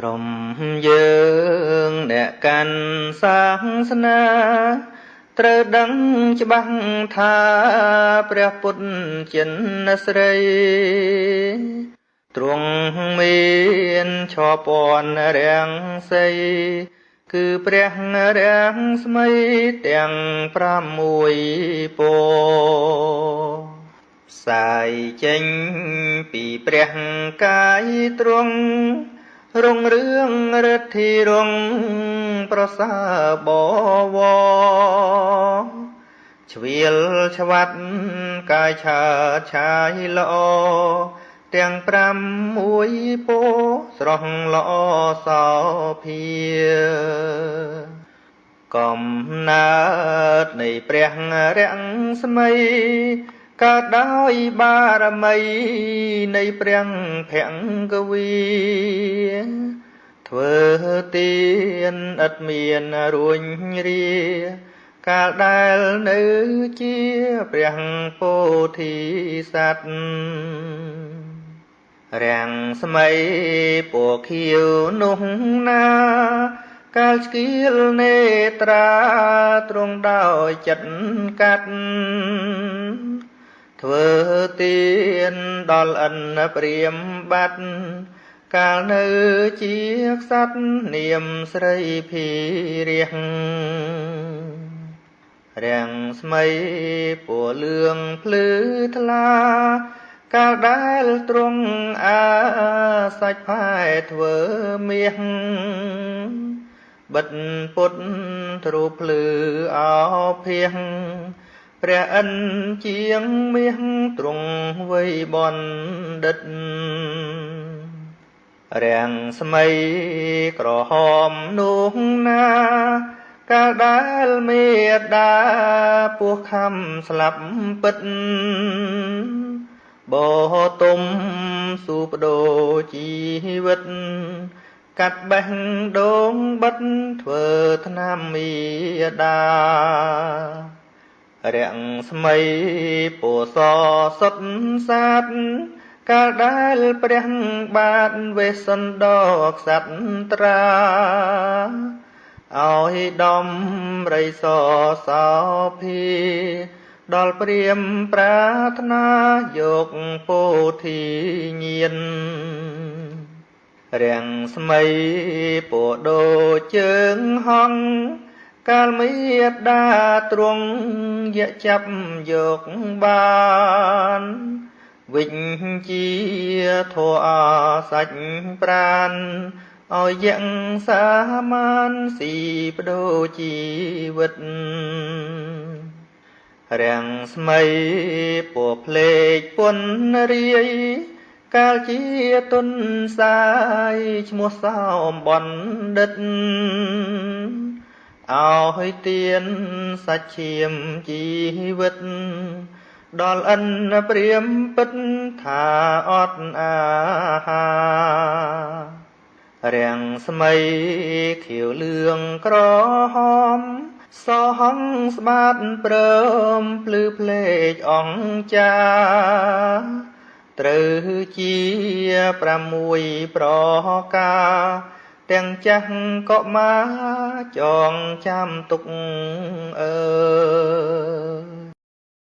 ក្រុមយើងអ្នកកាន់សាសនាត្រូវដឹងច្បាស់ថាព្រះពុទ្ធចិនស្រីទ្រង់មានឈរពន្ធរាំងសីគឺព្រះរាំងស្មីទាំង6ពណ៌ផ្សាយចេញពីព្រះកាយទ្រង់រុងរឿងរិទ្ធីរុងប្រសើរបវរជ្រៀលឆ្វាត់កាយឆើតឆាយល្អទាំង6ពណ៌ស្រស់ល្អសោភាកំណើតនៃព្រះរាំងស្មីកើតដោយបារមីនៃព្រះភង្គវីធ្វើទានឥតមានរួញរាកាលដែលនៅជាព្រះពោធិសត្វរាំងស្មីពណ៌ខៀវនោះណាកាលស្គៀលនេត្រាទ្រង់ដោយចិត្តកាត់ធ្វើទានដល់ឥនព្រាមបាត់កាលនៅជាក្សត្រនាមស្រីភីរះរាំងស្មីពណ៌លឿងភ្លឺថ្លាកាលដែលទ្រង់អាសាច់ផែធ្វើមាសបិទពុទ្ធទ្រូភ្លឺអោភាសព្រះឥន្ទជាងមាសទ្រង់វ័យបណ្ឌិតរាំងស្មីក្រហមនោះណាកាលដែលមេដាពោះខំស្លាប់ពិតបោទុំស៊ូបដូរជីវិតកាត់បេះដូងបិទធ្វើថ្នាំមេដារាំងស្មីពណ៌សសុទ្ធសាទកាលដែលព្រះបាទវេស្សន្តរក្សត្រាឲ្យដំរីសសោភាដល់ព្រាមប្រាថ្នាយកពោធិញាណរាំងស្មីពណ៌ដូចជើងហង្សកាលមេដាទ្រង់យកចាប់យកបានវិជ្ជាធម៌អសាច់ប្រានឲ្យយ៉ាងសាមានស៊ីបដូរជីវិតរាំងស្មីពណ៌ភ្លេកពន់រាយកាលជាទុនសាយឈ្មោះសោមបណ្ឌិតឲ្យទានសាច់ឈាមជីវិតដល់ឥនព្រាមពិតថាអត់អាហាររាំងស្មីខៀវលឿងក្រហមសហងស្បាតព្រមភ្លឺភ្លេចអង្ចាត្រូវជា6ប្រការទាំងចាស់ក៏មកចងចាំទុកអើ